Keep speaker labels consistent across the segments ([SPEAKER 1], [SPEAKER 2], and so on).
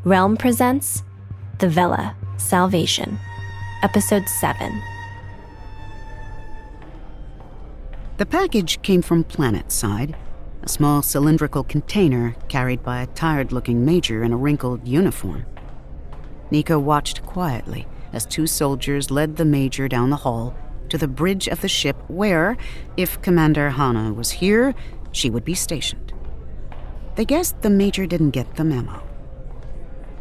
[SPEAKER 1] Realm presents The Vela, Salvation, Episode 7.
[SPEAKER 2] The package came from Planetside, a small cylindrical container carried by a tired-looking major in a wrinkled uniform. Niko watched quietly as two soldiers led the major down the hall to the bridge of the ship where, if Commander Hana was here, she would be stationed. They guessed the major didn't get the memo.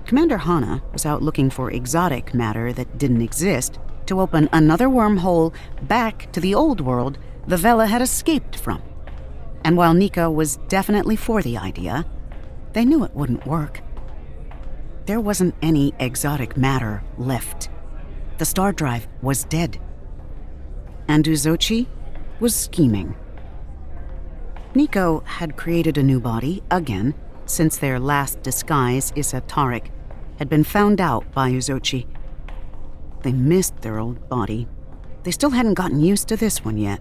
[SPEAKER 2] Commander Hana was out looking for exotic matter that didn't exist to open another wormhole back to the old world the Vela had escaped from. And while Niko was definitely for the idea, they knew it wouldn't work. There wasn't any exotic matter left. The star drive was dead. And Uzochi was scheming. Niko had created a new body again since their last disguise, Esoteric, had been found out by Uzochi. They missed their old body. They still hadn't gotten used to this one yet.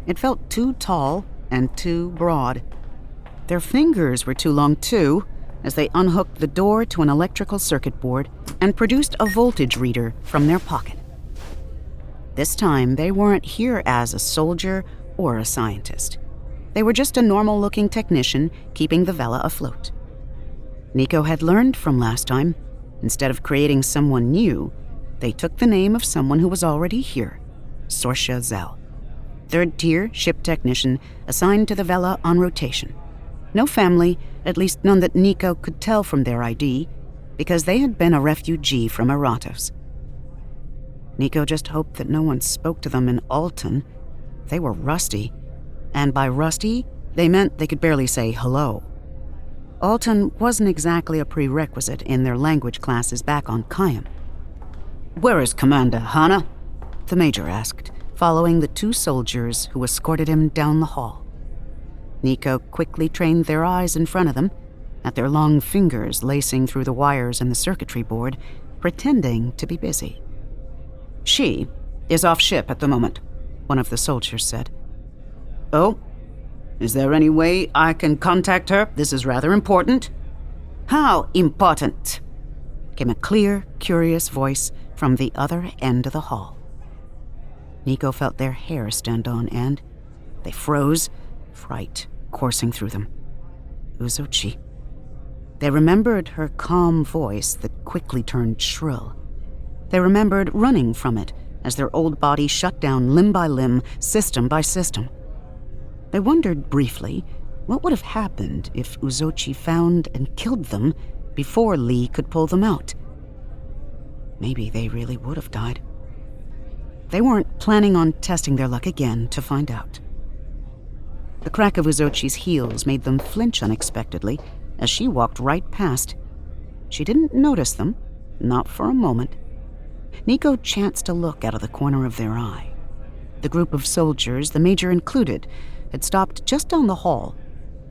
[SPEAKER 2] It felt too tall and too broad. Their fingers were too long too, as they unhooked the door to an electrical circuit board and produced a voltage reader from their pocket. This time, they weren't here as a soldier or a scientist. They were just a normal-looking technician keeping the Vela afloat. Niko had learned from last time. Instead of creating someone new, they took the name of someone who was already here, Sorsha Zell, third-tier ship technician assigned to the Vela on rotation. No family, at least none that Niko could tell from their ID, because they had been a refugee from Eratos. Niko just hoped that no one spoke to them in Alton. They were rusty. And by rusty, they meant they could barely say hello. Alton wasn't exactly a prerequisite in their language classes back on Kayam. "Where is Commander Hana?" the major asked, following the two soldiers who escorted him down the hall. Niko quickly trained their eyes in front of them, at their long fingers lacing through the wires in the circuitry board, pretending to be busy. "She is off ship at the moment," one of the soldiers said. "Oh? Is there any way I can contact her? This is rather important." "How important?" came a clear, curious voice from the other end of the hall. Niko felt their hair stand on end. They froze, fright coursing through them. Uzochi. They remembered her calm voice that quickly turned shrill. They remembered running from it as their old body shut down limb by limb, system by system. They wondered briefly what would have happened if Uzochi found and killed them before Lee could pull them out. Maybe they really would have died. They weren't planning on testing their luck again to find out. The crack of Uzochi's heels made them flinch unexpectedly as she walked right past. She didn't notice them, not for a moment. Niko chanced to look out of the corner of their eye. The group of soldiers, the major included, had stopped just down the hall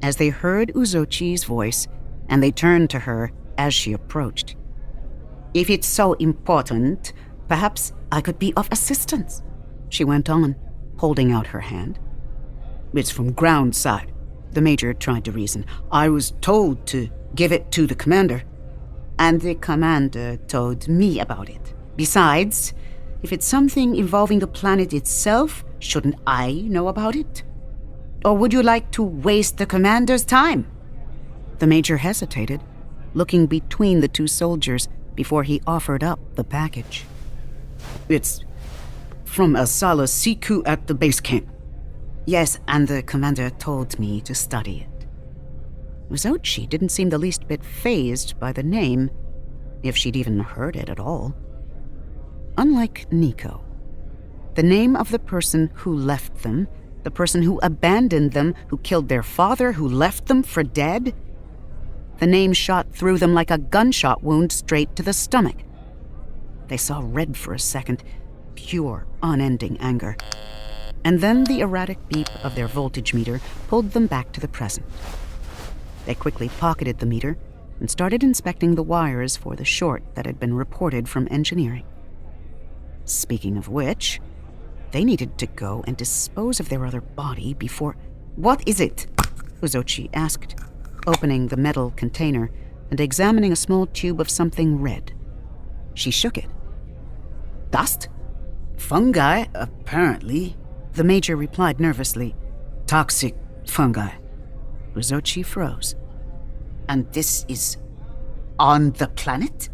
[SPEAKER 2] as they heard Uzochi's voice, and they turned to her as she approached. "If it's so important, perhaps I could be of assistance," she went on, holding out her hand. "It's from ground side," the major tried to reason. "I was told to give it to the commander." "And the commander told me about it. Besides, if it's something involving the planet itself, shouldn't I know about it? Or would you like to waste the commander's time?" The major hesitated, looking between the two soldiers before he offered up the package. "It's from Asala Siku at the base camp." "Yes, and the commander told me to study it." Uzochi didn't seem the least bit fazed by the name, if she'd even heard it at all. Unlike Niko, the name of the person who left them, the person who abandoned them, who killed their father, who left them for dead, the name shot through them like a gunshot wound straight to the stomach. They saw red for a second, pure, unending anger. And then the erratic beep of their voltage meter pulled them back to the present. They quickly pocketed the meter and started inspecting the wires for the short that had been reported from engineering. Speaking of which, they needed to go and dispose of their other body before... "What is it?" Uzochi asked, opening the metal container and examining a small tube of something red. She shook it.
[SPEAKER 3] Dust? Fungi, apparently,
[SPEAKER 2] the Major replied nervously.
[SPEAKER 3] toxic fungi.
[SPEAKER 2] Uzochi froze.
[SPEAKER 3] And this is on the planet?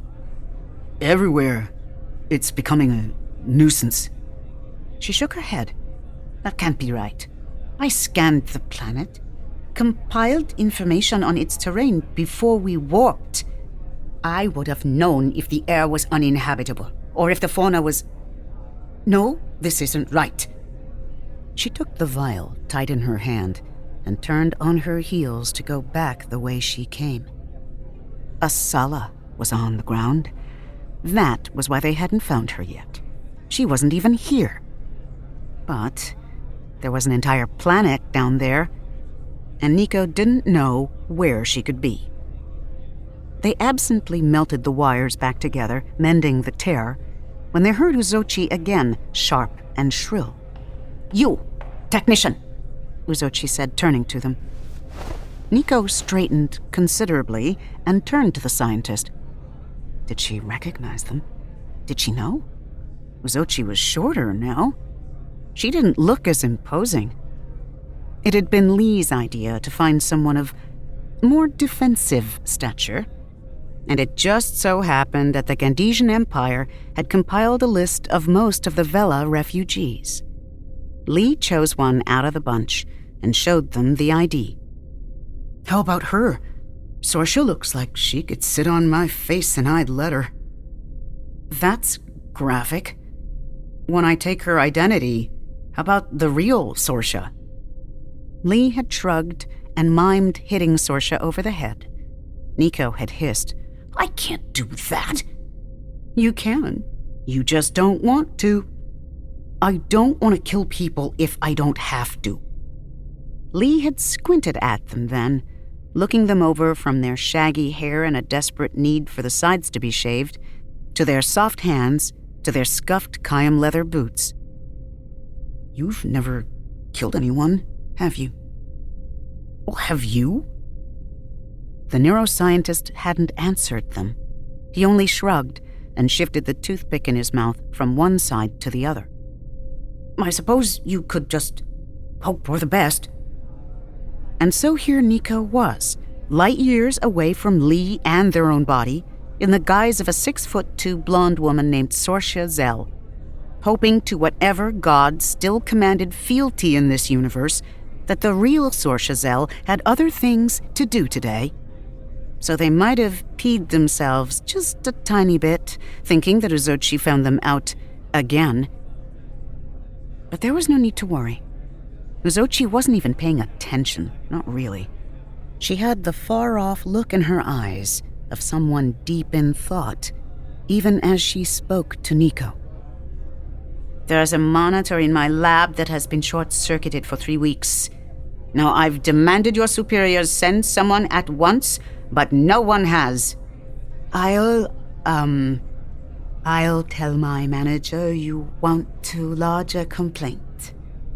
[SPEAKER 3] Everywhere. It's becoming a nuisance.
[SPEAKER 2] She shook her head.
[SPEAKER 3] That can't be right. I scanned the planet, compiled information on its terrain before we warped. I would have known if the air was uninhabitable, or if the fauna was... No, this isn't right.
[SPEAKER 2] She took the vial tight in her hand and turned on her heels to go back the way she came. A Sala was on the ground. That was why they hadn't found her yet. She wasn't even here. But there was an entire planet down there, and Niko didn't know where she could be. They absently melted the wires back together, mending the tear, when they heard Uzochi again, sharp and shrill.
[SPEAKER 3] You, technician,
[SPEAKER 2] Uzochi said, turning to them. Niko straightened considerably and turned to the scientist. Did she recognize them? Did she know? Uzochi was shorter now. She didn't look as imposing. It had been Lee's idea to find someone of more defensive stature, and it just so happened that the Gandesian Empire had compiled a list of most of the Vela refugees. Lee chose one out of the bunch and showed them the ID.
[SPEAKER 3] How about her? Sorsha looks like she could sit on my face and I'd let her.
[SPEAKER 2] That's graphic. When I take her identity, how about the real Sorsha? Lee had shrugged and mimed hitting Sorsha over the head. Niko had hissed,
[SPEAKER 3] I can't do that.
[SPEAKER 2] You can. You just don't want to.
[SPEAKER 3] I don't want to kill people if I don't have to.
[SPEAKER 2] Lee had squinted at them then, looking them over from their shaggy hair and a desperate need for the sides to be shaved, to their soft hands, to their scuffed Kayam leather boots.
[SPEAKER 3] You've never killed anyone, have you?
[SPEAKER 2] Well, have you? The neuroscientist hadn't answered them. He only shrugged and shifted the toothpick in his mouth from one side to the other.
[SPEAKER 3] I suppose you could just hope for the best.
[SPEAKER 2] And so here Niko was, light years away from Lee and their own body, in the guise of a 6'2" blonde woman named Sorsha Zell, hoping to whatever god still commanded fealty in this universe that the real Sorsha Zell had other things to do today. So they might have peed themselves just a tiny bit, thinking that Uzochi found them out again. But there was no need to worry. Uzochi wasn't even paying attention, not really. She had the far-off look in her eyes of someone deep in thought, even as she spoke to Niko.
[SPEAKER 3] There's a monitor in my lab that has been short-circuited for 3 weeks. Now, I've demanded your superiors send someone at once, but no one has.
[SPEAKER 2] I'll tell my manager you want to lodge a complaint,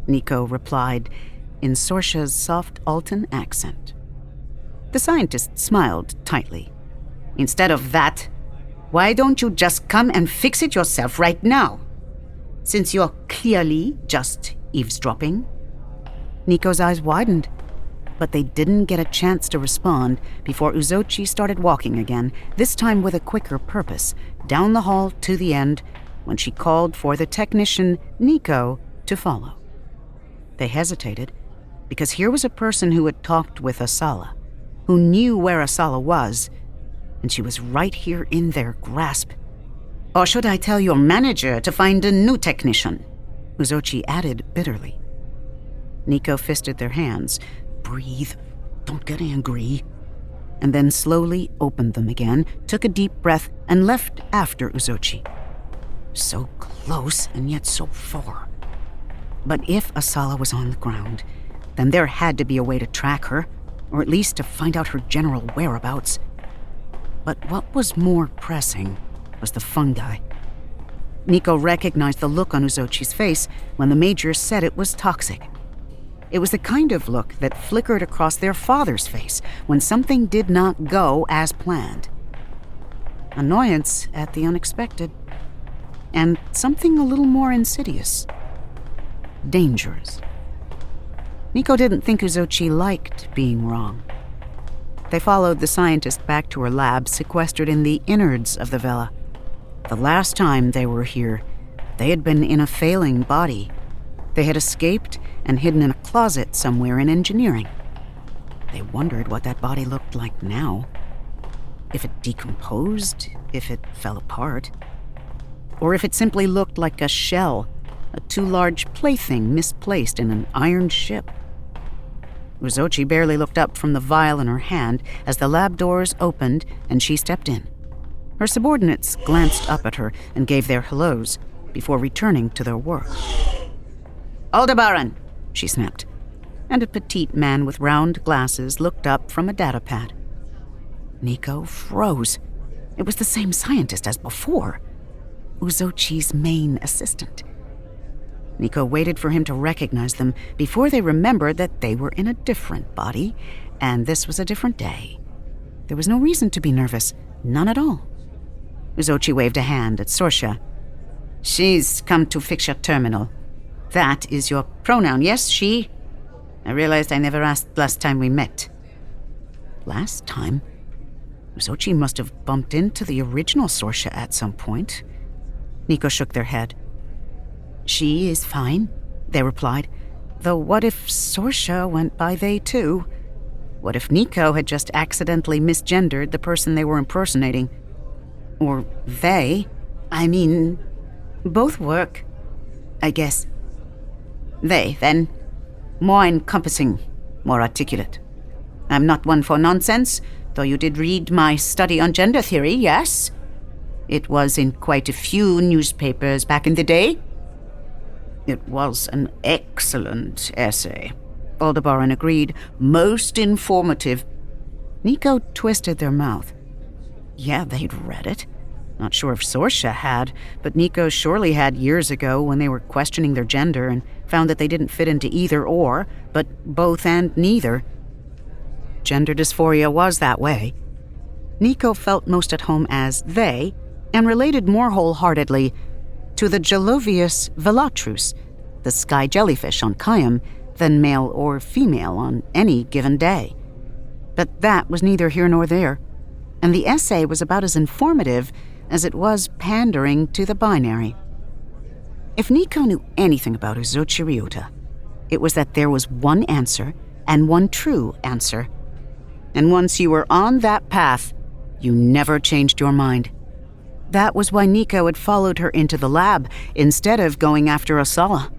[SPEAKER 2] Niko replied in Sorsha's soft Altan accent. The scientist smiled tightly.
[SPEAKER 3] Instead of that, why don't you just come and fix it yourself right now? Since you're clearly just eavesdropping.
[SPEAKER 2] Niko's eyes widened, but they didn't get a chance to respond before Uzochi started walking again, this time with a quicker purpose, down the hall to the end, when she called for the technician, Niko, to follow. They hesitated, because here was a person who had talked with Asala, who knew where Asala was, and she was right here in their grasp.
[SPEAKER 3] Or should I tell your manager to find a new technician?
[SPEAKER 2] Uzochi added bitterly. Niko fisted their hands. Breathe. Don't get angry. And then slowly opened them again, took a deep breath, and left after Uzochi. So close and yet so far. But if Asala was on the ground, then there had to be a way to track her, or at least to find out her general whereabouts. But what was more pressing was the fungi. Niko recognized the look on Uzochi's face when the Major said it was toxic. It was the kind of look that flickered across their father's face when something did not go as planned. Annoyance at the unexpected, and something a little more insidious. Dangerous. Niko didn't think Uzochi liked being wrong. They followed the scientist back to her lab sequestered in the innards of the Vela. The last time they were here, they had been in a failing body. They had escaped and hidden in a closet somewhere in engineering. They wondered what that body looked like now. If it decomposed, if it fell apart, or if it simply looked like a shell, a too large plaything misplaced in an iron ship. Uzochi barely looked up from the vial in her hand as the lab doors opened and she stepped in. Her subordinates glanced up at her and gave their hellos before returning to their work. "Aldebaran," she snapped, and a petite man with round glasses looked up from a datapad. Niko froze. It was the same scientist as before. Uzochi's main assistant. Niko waited for him to recognize them before they remembered that they were in a different body, and this was a different day. There was no reason to be nervous, none at all. Uzochi waved a hand at Sorsha. "She's come to fix your terminal. That is your pronoun, yes, she? I realized I never asked last time we met." Last time? Uzochi must have bumped into the original Sorsha at some point. Niko shook their head. "She is fine," they replied. Though what if Sorsha went by they too? What if Niko had just accidentally misgendered the person they were impersonating? Or they? I mean, both work, I guess. They, then. More encompassing, more articulate. I'm not one for nonsense, though you did read my study on gender theory, yes? It was in quite a few newspapers back in the day. It was an excellent essay, Aldebaran agreed. Most informative. Niko twisted their mouth. Yeah, they'd read it. Not sure if Sorsha had, but Niko surely had years ago when they were questioning their gender and found that they didn't fit into either or, but both and neither. Gender dysphoria was that way. Niko felt most at home as they, and related more wholeheartedly to the Gelovius velatrus, the sky jellyfish on Kayam, than male or female on any given day. But that was neither here nor there, and the essay was about as informative as it was pandering to the binary. If Niko knew anything about Uzochi Ryuta, it was that there was one answer and one true answer. And once you were on that path, you never changed your mind. That was why Niko had followed her into the lab instead of going after Asala.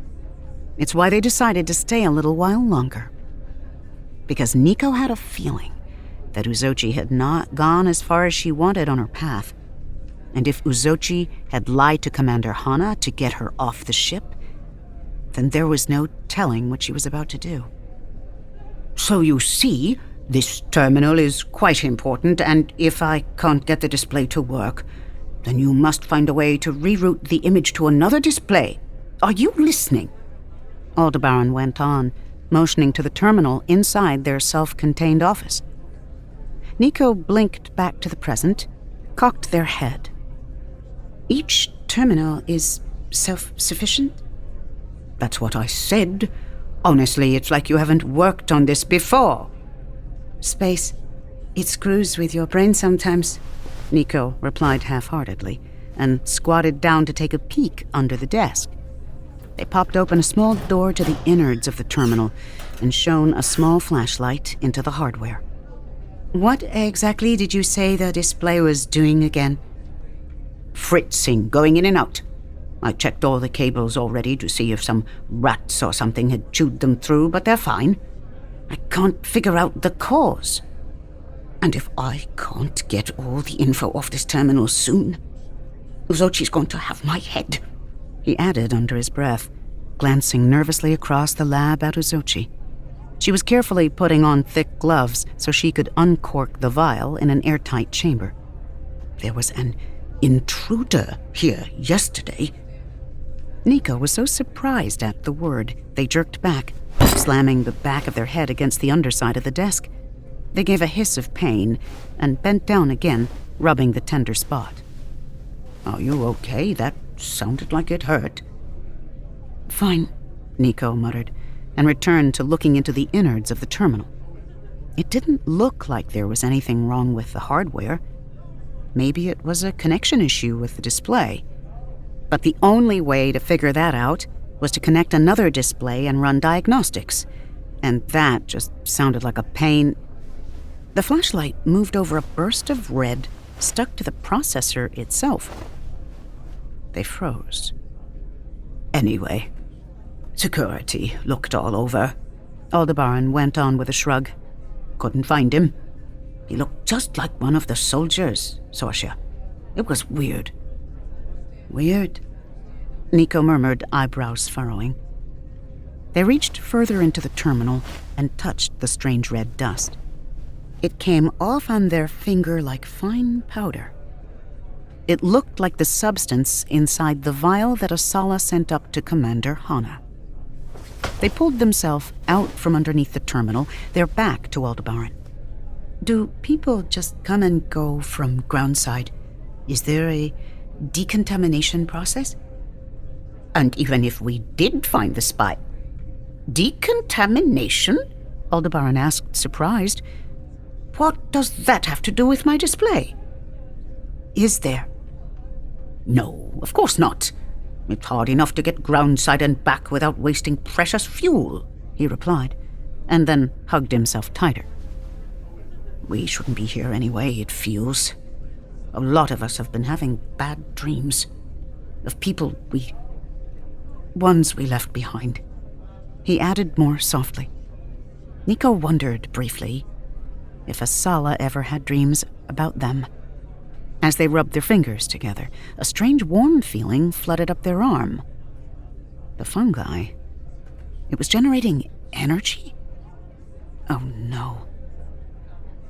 [SPEAKER 2] It's why they decided to stay a little while longer. Because Niko had a feeling that Uzochi had not gone as far as she wanted on her path. And if Uzochi had lied to Commander Hana to get her off the ship, then there was no telling what she was about to do. So you see, this terminal is quite important, and if I can't get the display to work, then you must find a way to reroute the image to another display. Are you listening? Aldebaran went on, motioning to the terminal inside their self-contained office. Niko blinked back to the present, cocked their head. Each terminal is self-sufficient? That's what I said. Honestly, it's like you haven't worked on this before. Space, it screws with your brain sometimes, Niko replied half-heartedly, and squatted down to take a peek under the desk. They popped open a small door to the innards of the terminal and shone a small flashlight into the hardware. What exactly did you say the display was doing again? Fritzing, going in and out. I checked all the cables already to see if some rats or something had chewed them through, but they're fine. I can't figure out the cause. And if I can't get all the info off this terminal soon, Uzochi's going to have my head, he added under his breath, glancing nervously across the lab at Uzochi. She was carefully putting on thick gloves so she could uncork the vial in an airtight chamber. There was an intruder here yesterday. Niko was so surprised at the word, they jerked back. slamming the back of their head against the underside of the desk. They gave a hiss of pain and bent down again, rubbing the tender spot.
[SPEAKER 3] Are you okay? That sounded like it hurt.
[SPEAKER 2] Fine, Niko muttered, and returned to looking into the innards of the terminal. It didn't look like there was anything wrong with the hardware. Maybe it was a connection issue with the display. But the only way to figure that out was to connect another display and run diagnostics. And that just sounded like a pain. The flashlight moved over a burst of red stuck to the processor itself. They froze.
[SPEAKER 3] Anyway, security looked all over.
[SPEAKER 2] Aldebaran went on with a shrug.
[SPEAKER 3] Couldn't find him. He looked just like one of the soldiers, Sorsha. It was weird.
[SPEAKER 2] Weird, Niko murmured, eyebrows furrowing. They reached further into the terminal and touched the strange red dust. It came off on their finger like fine powder. It looked like the substance inside the vial that Asala sent up to Commander Hana. They pulled themselves out from underneath the terminal, their back to Aldebaran. Do people just come and go from groundside? Is there a decontamination process?
[SPEAKER 3] And even if we did find the spy, decontamination?
[SPEAKER 2] Aldebaran asked, surprised.
[SPEAKER 3] What does that have to do with my display?
[SPEAKER 2] Is there?
[SPEAKER 3] No, of course not. It's hard enough to get groundside and back without wasting precious fuel,
[SPEAKER 2] he replied, and then hugged himself tighter.
[SPEAKER 3] We shouldn't be here anyway, it feels. A lot of us have been having bad dreams. Of people
[SPEAKER 2] ones we left behind. He added more softly. Niko wondered briefly if Asala ever had dreams about them. As they rubbed their fingers together, a strange warm feeling flooded up their arm. The fungi. It was generating energy? Oh no.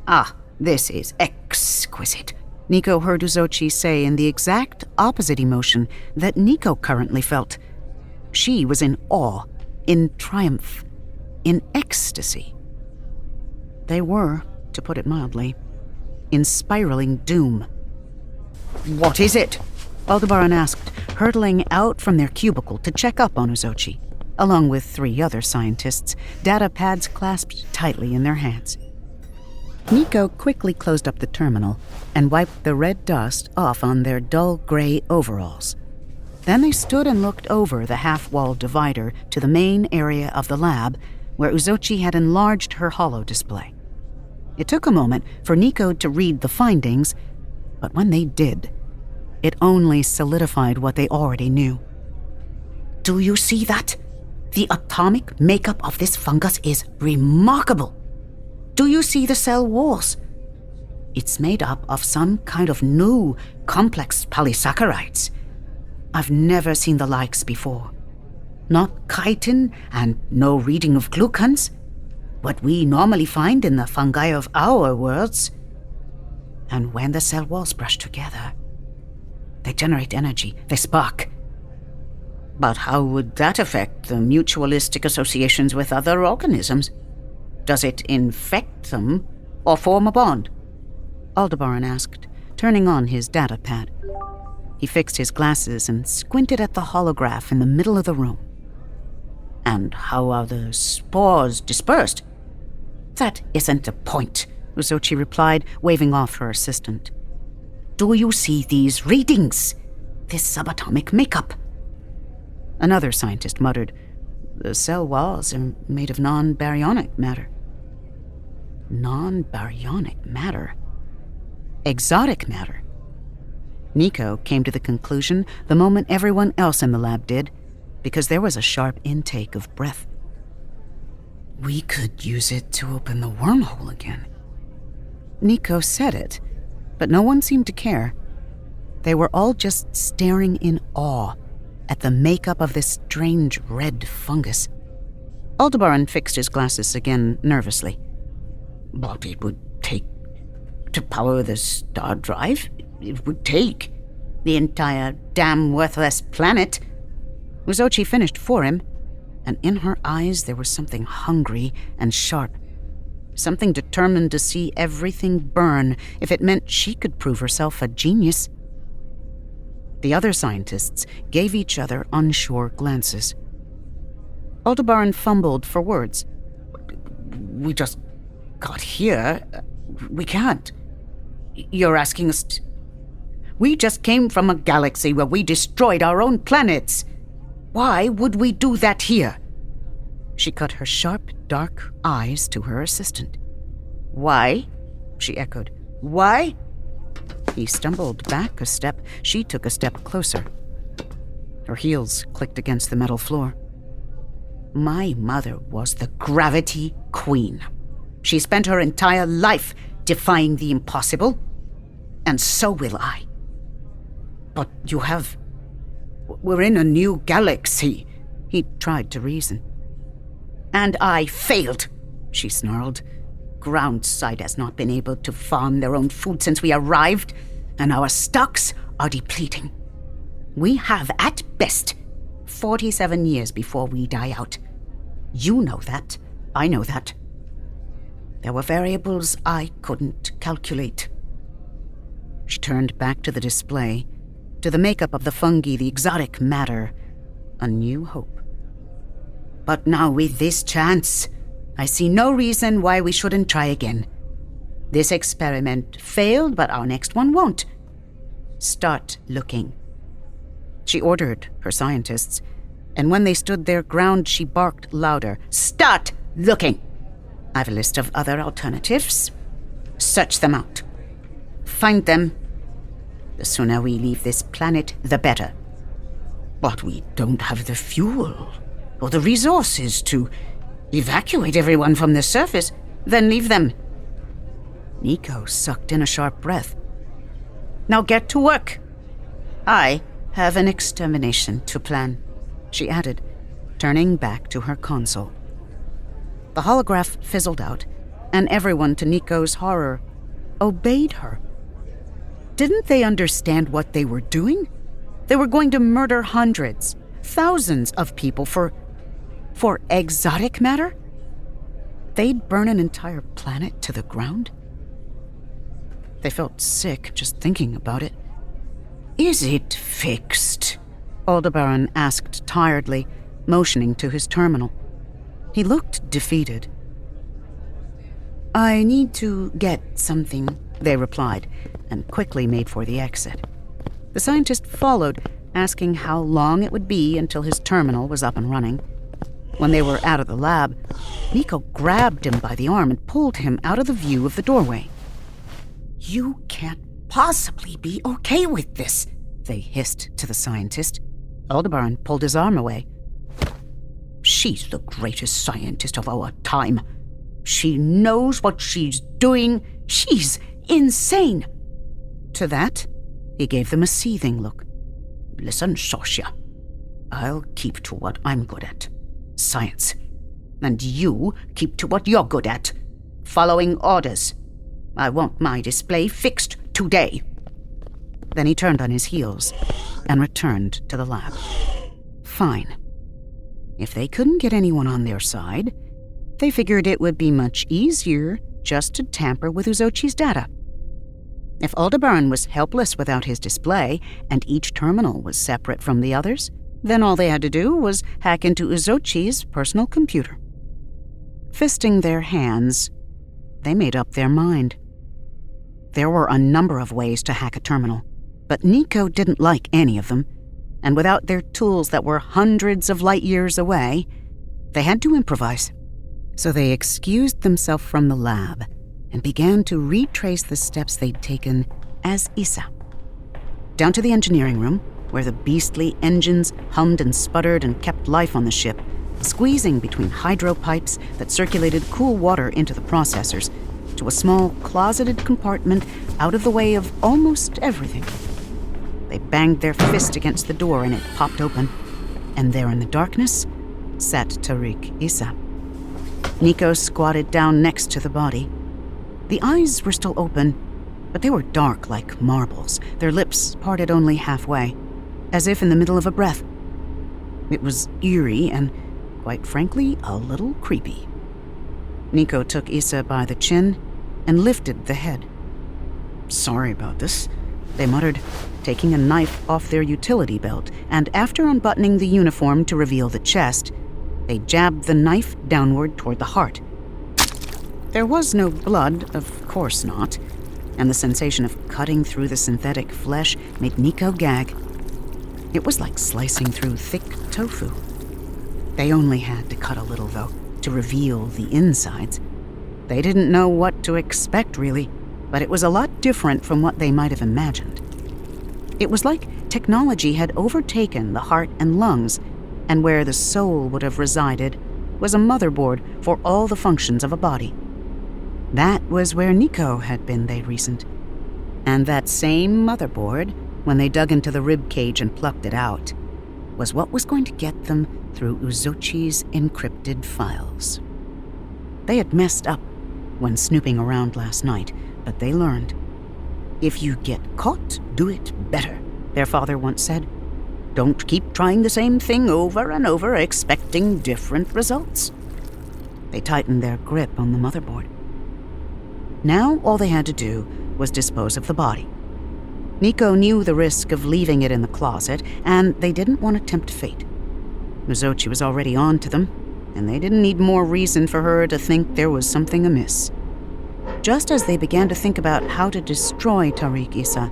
[SPEAKER 3] Ah, this is exquisite,
[SPEAKER 2] Niko heard Uzochi say in the exact opposite emotion that Niko currently felt. She was in awe, in triumph, in ecstasy. They were, to put it mildly, in spiraling doom.
[SPEAKER 3] What is it?
[SPEAKER 2] Aldebaran asked, hurtling out from their cubicle to check up on Uzochi, along with 3 other scientists, data pads clasped tightly in their hands. Niko quickly closed up the terminal and wiped the red dust off on their dull gray overalls. Then they stood and looked over the half-wall divider to the main area of the lab where Uzochi had enlarged her holo display. It took a moment for Niko to read the findings, but when they did, it only solidified what they already knew.
[SPEAKER 3] Do you see that? The atomic makeup of this fungus is remarkable. Do you see the cell walls? It's made up of some kind of new, complex polysaccharides. I've never seen the likes before. Not chitin and no reading of glucans. What we normally find in the fungi of our worlds. And when the cell walls brush together, they generate energy, they spark. But how would that affect the mutualistic associations with other organisms? Does it infect them or form a bond?
[SPEAKER 2] Aldebaran asked, turning on his data pad. He fixed his glasses and squinted at the holograph in the middle of the room.
[SPEAKER 3] And how are the spores dispersed? That isn't the point,
[SPEAKER 2] Uzochi replied, waving off her assistant.
[SPEAKER 3] Do you see these readings? This subatomic makeup?
[SPEAKER 2] Another scientist muttered, The cell walls are made of non-baryonic matter. Non-baryonic matter? Exotic matter. Niko came to the conclusion the moment everyone else in the lab did, because there was a sharp intake of breath. We could use it to open the wormhole again. Niko said it, but no one seemed to care. They were all just staring in awe at the makeup of this strange red fungus. Aldebaran fixed his glasses again nervously.
[SPEAKER 3] But it would take to power the star drive? It would take the entire damn worthless planet.
[SPEAKER 2] Uzochi finished for him and in her eyes there was something hungry and sharp. Something determined to see everything burn if it meant she could prove herself a genius. The other scientists gave each other unsure glances. Aldebaran fumbled for words.
[SPEAKER 3] We just got here. We can't. You're asking us to... We just came from a galaxy where we destroyed our own planets. Why would we do that here?
[SPEAKER 2] She cut her sharp, dark eyes to her assistant.
[SPEAKER 3] Why? She echoed. Why?
[SPEAKER 2] He stumbled back a step. She took a step closer. Her heels clicked against the metal floor.
[SPEAKER 3] My mother was the gravity queen. She spent her entire life defying the impossible, and so will I. But you have... We're in a new galaxy.
[SPEAKER 2] He tried to reason.
[SPEAKER 3] And I failed, she snarled. Groundside has not been able to farm their own food since we arrived, and our stocks are depleting. We have, at best, 47 years before we die out. You know that. I know that. There were variables I couldn't calculate.
[SPEAKER 2] She turned back to the display, to the makeup of the fungi, the exotic matter. A new hope.
[SPEAKER 3] But now with this chance, I see no reason why we shouldn't try again. This experiment failed, but our next one won't. Start looking.
[SPEAKER 2] She ordered her scientists, and when they stood their ground, she barked louder.
[SPEAKER 3] Start looking! I have a list of other alternatives. Search them out. Find them. The sooner we leave this planet, the better. But we don't have the fuel or the resources to evacuate everyone from the surface. Then leave them.
[SPEAKER 2] Niko sucked in a sharp breath.
[SPEAKER 3] Now get to work. I have an extermination to plan,
[SPEAKER 2] she added, turning back to her console. The holograph fizzled out, and everyone, to Niko's horror, obeyed her. Didn't they understand what they were doing? They were going to murder hundreds, thousands of people for exotic matter? They'd burn an entire planet to the ground? They felt sick just thinking about it.
[SPEAKER 3] Is it fixed?
[SPEAKER 2] Aldebaran asked tiredly, motioning to his terminal. He looked defeated. I need to get something, they replied, and quickly made for the exit. The scientist followed, asking how long it would be until his terminal was up and running. When they were out of the lab, Niko grabbed him by the arm and pulled him out of the view of the doorway.
[SPEAKER 3] You can't possibly be okay with this,
[SPEAKER 2] they hissed to the scientist. Aldebaran pulled his arm away.
[SPEAKER 3] She's the greatest scientist of our time. She knows what she's doing. She's insane.
[SPEAKER 2] To that, he gave them a seething look.
[SPEAKER 3] Listen, Sosia. I'll keep to what I'm good at. Science. And you keep to what you're good at. Following orders. I want my display fixed today.
[SPEAKER 2] Then he turned on his heels and returned to the lab. Fine. If they couldn't get anyone on their side, they figured it would be much easier just to tamper with Uzochi's data. If Aldebaran was helpless without his display, and each terminal was separate from the others, then all they had to do was hack into Uzochi's personal computer. Fisting their hands, they made up their mind. There were a number of ways to hack a terminal, but Niko didn't like any of them, and without their tools that were hundreds of light years away, they had to improvise. So they excused themselves from the lab and began to retrace the steps they'd taken as Isa. Down to the engineering room, where the beastly engines hummed and sputtered and kept life on the ship, squeezing between hydro pipes that circulated cool water into the processors, to a small closeted compartment out of the way of almost everything. They banged their fist against the door and it popped open, and there in the darkness sat Tariq Isa. Niko squatted down next to the body. The eyes were still open, but they were dark like marbles, their lips parted only halfway, as if in the middle of a breath. It was eerie, and quite frankly, a little creepy. Niko took Issa by the chin and lifted the head. "Sorry about this," they muttered, taking a knife off their utility belt, and after unbuttoning the uniform to reveal the chest, they jabbed the knife downward toward the heart. There was no blood, of course not, and the sensation of cutting through the synthetic flesh made Niko gag. It was like slicing through thick tofu. They only had to cut a little, though, to reveal the insides. They didn't know what to expect, really, but it was a lot different from what they might have imagined. It was like technology had overtaken the heart and lungs, and where the soul would have resided was a motherboard for all the functions of a body. That was where Niko had been, they reasoned. And that same motherboard, when they dug into the rib cage and plucked it out, was what was going to get them through Uzochi's encrypted files. They had messed up when snooping around last night, but they learned. "If you get caught, do it better," their father once said. "Don't keep trying the same thing over and over, expecting different results." They tightened their grip on the motherboard. Now all they had to do was dispose of the body. Niko knew the risk of leaving it in the closet, and they didn't want to tempt fate. Uzochi was already on to them, and they didn't need more reason for her to think there was something amiss. Just as they began to think about how to destroy Tariq Issa,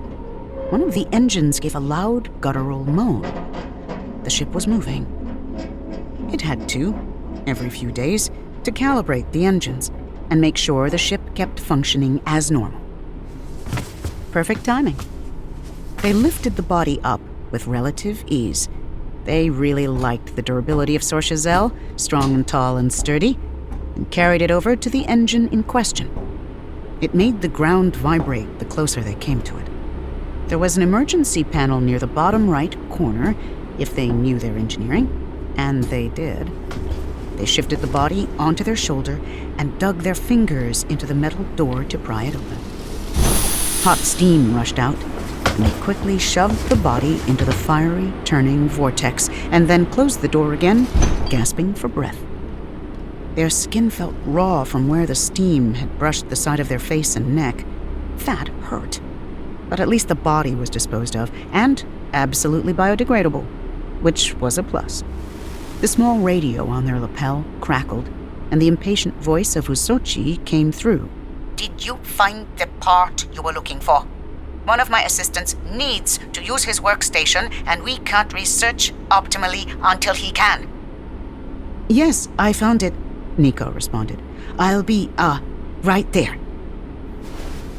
[SPEAKER 2] one of the engines gave a loud, guttural moan. The ship was moving. It had to, every few days, to calibrate the engines and make sure the ship kept functioning as normal. Perfect timing. They lifted the body up with relative ease. They really liked the durability of Sorcha Zell, strong and tall and sturdy, and carried it over to the engine in question. It made the ground vibrate the closer they came to it. There was an emergency panel near the bottom right corner, if they knew their engineering, and they did. They shifted the body onto their shoulder and dug their fingers into the metal door to pry it open. Hot steam rushed out, and they quickly shoved the body into the fiery, turning vortex and then closed the door again, gasping for breath. Their skin felt raw from where the steam had brushed the side of their face and neck. That hurt. But at least the body was disposed of, and absolutely biodegradable, which was a plus. The small radio on their lapel crackled, and the impatient voice of Uzochi came through.
[SPEAKER 3] Did you find the part you were looking for? One of my assistants needs to use his workstation, and we can't research optimally until he can.
[SPEAKER 2] "Yes, I found it," Niko responded. "I'll be, right there."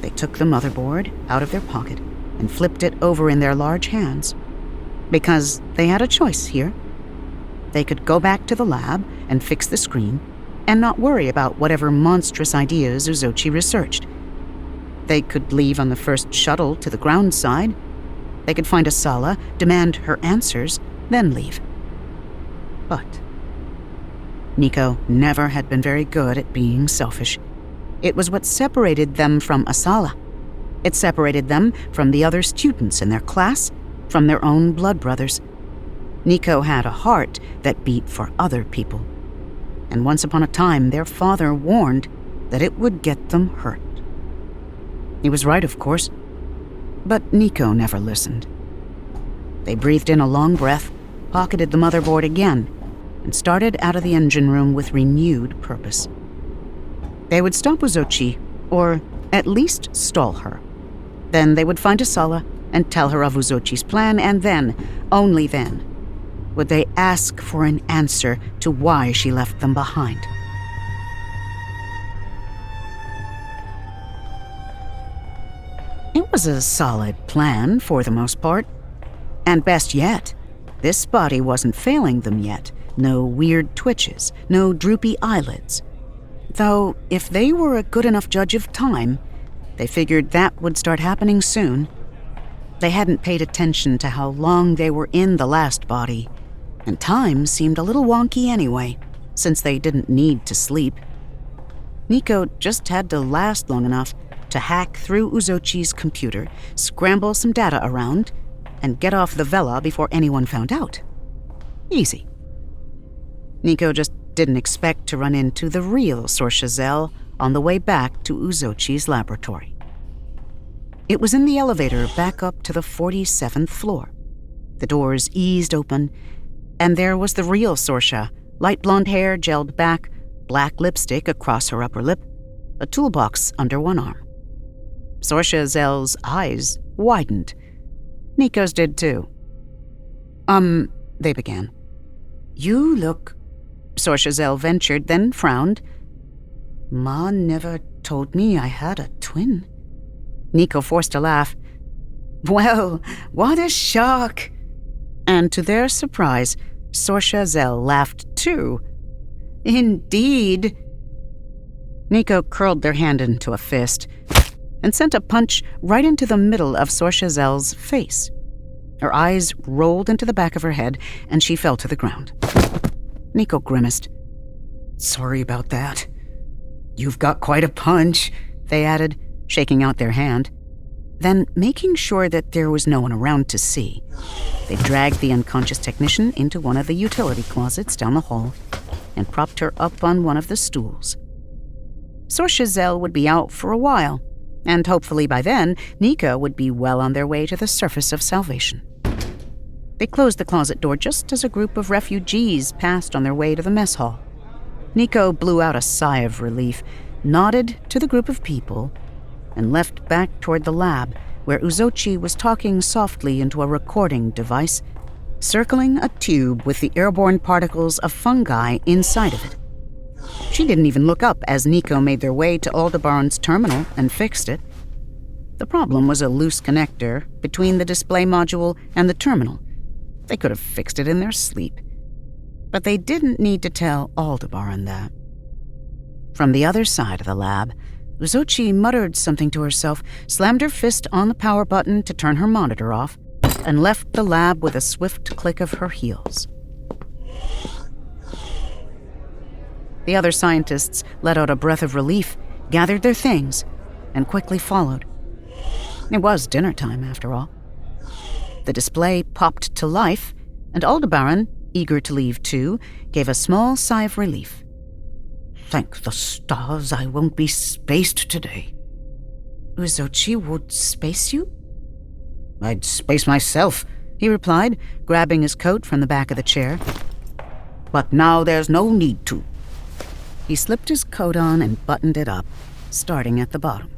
[SPEAKER 2] They took the motherboard out of their pocket and flipped it over in their large hands. Because they had a choice here. They could go back to the lab and fix the screen and not worry about whatever monstrous ideas Uzochi researched. They could leave on the first shuttle to the ground side. They could find Asala, demand her answers, then leave. But Niko never had been very good at being selfish. It was what separated them from Asala. It separated them from the other students in their class, from their own blood brothers. Niko had a heart that beat for other people. And once upon a time, their father warned that it would get them hurt. He was right, of course, but Niko never listened. They breathed in a long breath, pocketed the motherboard again, and started out of the engine room with renewed purpose. They would stop Uzochi, or at least stall her. Then they would find Asala and tell her of Uzochi's plan, and then, only then, would they ask for an answer to why she left them behind. It was a solid plan, for the most part. And best yet, this body wasn't failing them yet. No weird twitches, no droopy eyelids. Though, if they were a good enough judge of time, they figured that would start happening soon. They hadn't paid attention to how long they were in the last body, and time seemed a little wonky anyway, since they didn't need to sleep. Niko just had to last long enough to hack through Uzochi's computer, scramble some data around, and get off the Vela before anyone found out. Easy. Niko just didn't expect to run into the real Sorcia Zell on the way back to Uzochi's laboratory. It was in the elevator back up to the 47th floor. The doors eased open, and there was the real Sorcia, light blonde hair gelled back, black lipstick across her upper lip, a toolbox under one arm. Sorcia Zell's eyes widened. Niko's did too. They began.
[SPEAKER 3] You look...
[SPEAKER 2] Sorcia Zell ventured, then frowned.
[SPEAKER 3] Ma never told me I had a twin.
[SPEAKER 2] Niko forced a laugh.
[SPEAKER 3] Well, what a shock!
[SPEAKER 2] And to their surprise, Sorcia Zell laughed too.
[SPEAKER 3] Indeed.
[SPEAKER 2] Niko curled their hand into a fist and sent a punch right into the middle of Sorcia Zell's face. Her eyes rolled into the back of her head, and she fell to the ground. Niko grimaced.
[SPEAKER 3] Sorry about that. You've got quite a punch,
[SPEAKER 2] they added, shaking out their hand. Then, making sure that there was no one around to see, they dragged the unconscious technician into one of the utility closets down the hall and propped her up on one of the stools. Sorcia Zell would be out for a while, and hopefully by then, Niko would be well on their way to the surface of salvation. They closed the closet door just as a group of refugees passed on their way to the mess hall. Niko blew out a sigh of relief, nodded to the group of people, and left back toward the lab, where Uzochi was talking softly into a recording device, circling a tube with the airborne particles of fungi inside of it. She didn't even look up as Niko made their way to Aldebaran's terminal and fixed it. The problem was a loose connector between the display module and the terminal. They could have fixed it in their sleep. But they didn't need to tell Aldebaran that. From the other side of the lab, Uzochi muttered something to herself, slammed her fist on the power button to turn her monitor off, and left the lab with a swift click of her heels. The other scientists let out a breath of relief, gathered their things, and quickly followed. It was dinner time, after all. The display popped to life, and Aldebaran, eager to leave too, gave a small sigh of relief.
[SPEAKER 3] Thank the stars I won't be spaced today.
[SPEAKER 2] Uzochi would space you?
[SPEAKER 3] I'd space myself,
[SPEAKER 2] he replied, grabbing his coat from the back of the chair.
[SPEAKER 3] But now there's no need to.
[SPEAKER 2] He slipped his coat on and buttoned it up, starting at the bottom.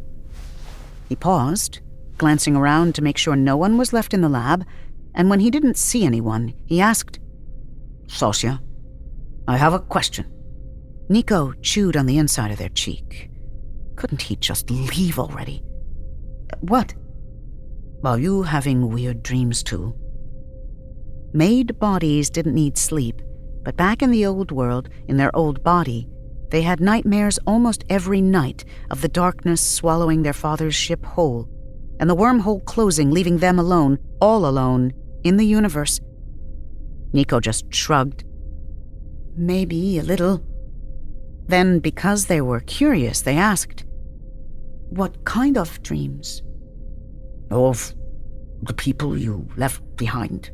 [SPEAKER 2] He paused, glancing around to make sure no one was left in the lab, and when he didn't see anyone, he asked,
[SPEAKER 3] Sorcia, I have a question.
[SPEAKER 2] Niko chewed on the inside of their cheek. Couldn't he just leave already?
[SPEAKER 3] What? Are you having weird dreams too?
[SPEAKER 2] Made bodies didn't need sleep, but back in the old world, in their old body, they had nightmares almost every night of the darkness swallowing their father's ship whole, and the wormhole closing, leaving them alone, all alone, in the universe. Niko just shrugged.
[SPEAKER 3] Maybe a little.
[SPEAKER 2] Then, because they were curious, they asked,
[SPEAKER 3] What kind of dreams? Of the people you left behind.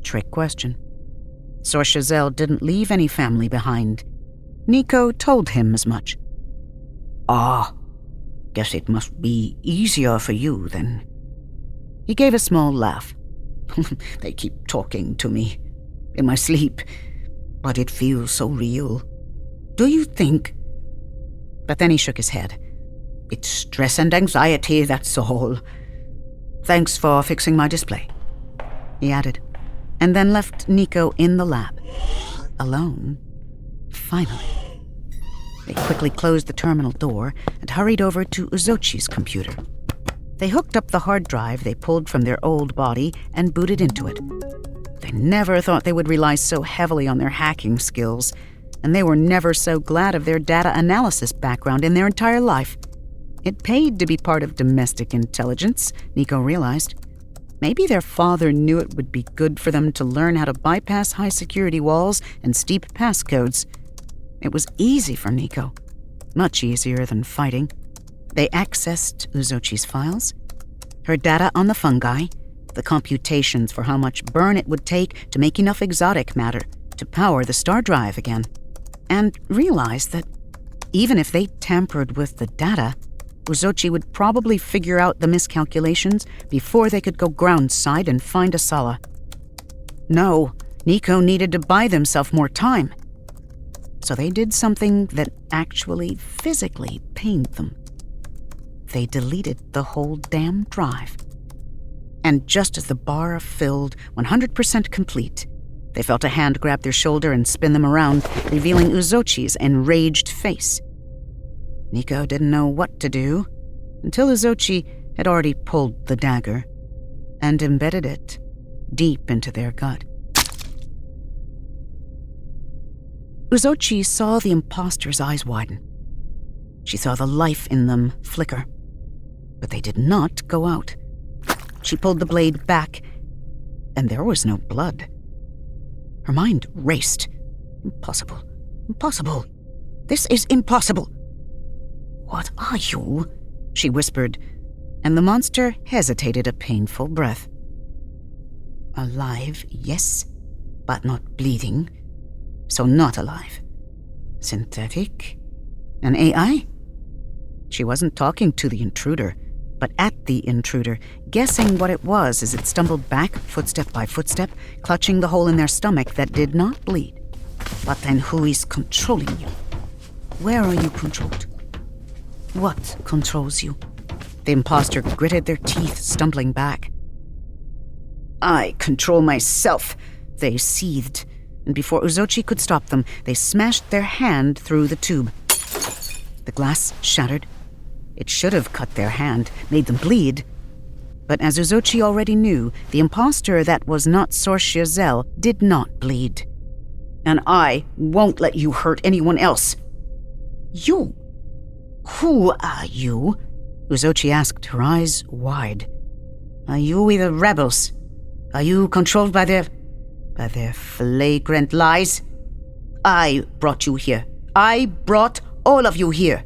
[SPEAKER 2] Trick question. Sorcia Zell didn't leave any family behind. Niko told him as much.
[SPEAKER 3] Ah, guess it must be easier for you then.
[SPEAKER 2] He gave a small laugh.
[SPEAKER 3] They keep talking to me in my sleep, but it feels so real. Do you think...
[SPEAKER 2] But then he shook his head.
[SPEAKER 3] It's stress and anxiety, that's all. Thanks for fixing my display,
[SPEAKER 2] he added, and then left Niko in the lab. Alone. Finally. They quickly closed the terminal door and hurried over to Uzochi's computer. They hooked up the hard drive they pulled from their old body and booted into it. They never thought they would rely so heavily on their hacking skills, and they were never so glad of their data analysis background in their entire life. It paid to be part of domestic intelligence, Niko realized. Maybe their father knew it would be good for them to learn how to bypass high-security walls and steep passcodes. It was easy for Niko. Much easier than fighting. They accessed Uzochi's files, her data on the fungi, the computations for how much burn it would take to make enough exotic matter to power the star drive again, and realized that even if they tampered with the data, Uzochi would probably figure out the miscalculations before they could go groundside and find Asala. No, Niko needed to buy themselves more time. So they did something that actually physically pained them. They deleted the whole damn drive. And just as the bar filled 100% complete, they felt a hand grab their shoulder and spin them around, revealing Uzochi's enraged face. Niko didn't know what to do until Uzochi had already pulled the dagger and embedded it deep into their gut. Uzochi saw the imposter's eyes widen. She saw the life in them flicker, but they did not go out. She pulled the blade back, and there was no blood. Her mind raced. Impossible. Impossible. This is impossible. What are you? She whispered, and the monster hesitated a painful breath. Alive, yes, but not bleeding. So not alive. Synthetic? An AI? She wasn't talking to the intruder, but at the intruder, guessing what it was as it stumbled back, footstep by footstep, clutching the hole in their stomach that did not bleed. But then who is controlling you? Where are you controlled? What controls you? The imposter gritted their teeth, stumbling back. I control myself, they seethed, and before Uzochi could stop them, they smashed their hand through the tube. The glass shattered. It should have cut their hand, made them bleed. But as Uzochi already knew, the imposter that was not Sorcia Zell did not bleed. And I won't let you hurt anyone else. You? Who are you? Uzochi asked, her eyes wide. Are you with the rebels? Are you controlled by their flagrant lies? I brought you here. I brought all of you here.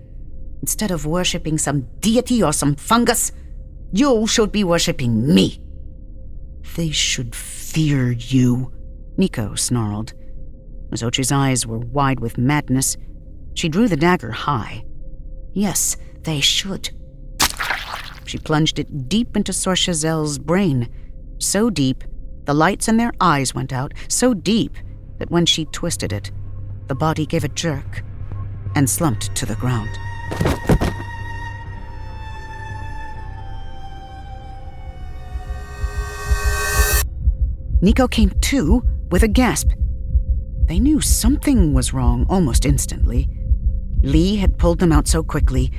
[SPEAKER 2] Instead of worshipping some deity or some fungus, you should be worshipping me. They should fear you, Niko snarled. Uzochi's eyes were wide with madness. She drew the dagger high. Yes, they should. She plunged it deep into Sorcia Zell's brain. So deep, the lights in their eyes went out. So deep that when she twisted it, the body gave a jerk and slumped to the ground. Niko came to with a gasp. They knew something was wrong almost instantly. Lee had pulled them out so quickly,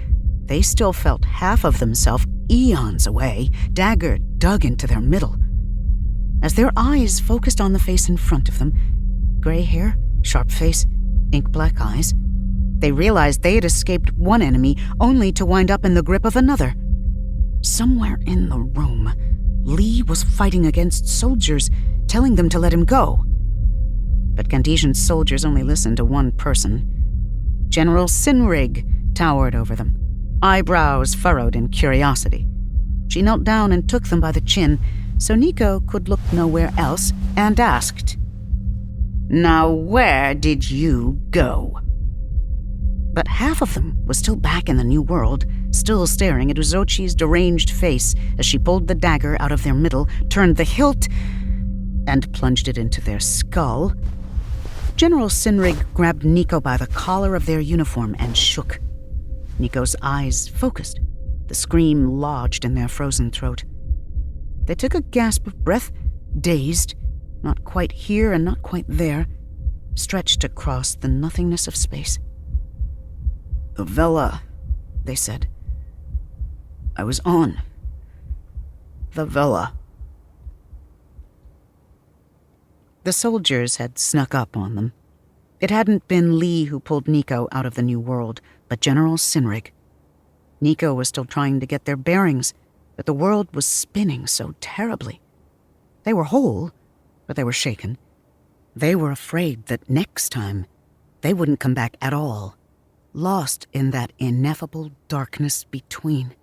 [SPEAKER 2] they still felt half of themselves eons away, dagger dug into their middle. As their eyes focused on the face in front of them, gray hair, sharp face, ink-black eyes, they realized they had escaped one enemy only to wind up in the grip of another. Somewhere in the room, Lee was fighting against soldiers, telling them to let him go. But Gandesian's soldiers only listened to one person. General Sinrig towered over them, eyebrows furrowed in curiosity. She knelt down and took them by the chin, so Niko could look nowhere else, and asked, "Now where did you go?" But half of them was still back in the new world, still staring at Uzochi's deranged face as she pulled the dagger out of their middle, turned the hilt, and plunged it into their skull. General Sinrig grabbed Niko by the collar of their uniform and shook. Niko's eyes focused. The scream lodged in their frozen throat. They took a gasp of breath, dazed, not quite here and not quite there, stretched across the nothingness of space. "Vela," they said. "I was on the Vela." The soldiers had snuck up on them. It hadn't been Lee who pulled Niko out of the new world, but General Sinrig. Niko was still trying to get their bearings, but the world was spinning so terribly. They were whole, but they were shaken. They were afraid that next time they wouldn't come back at all, lost in that ineffable darkness between.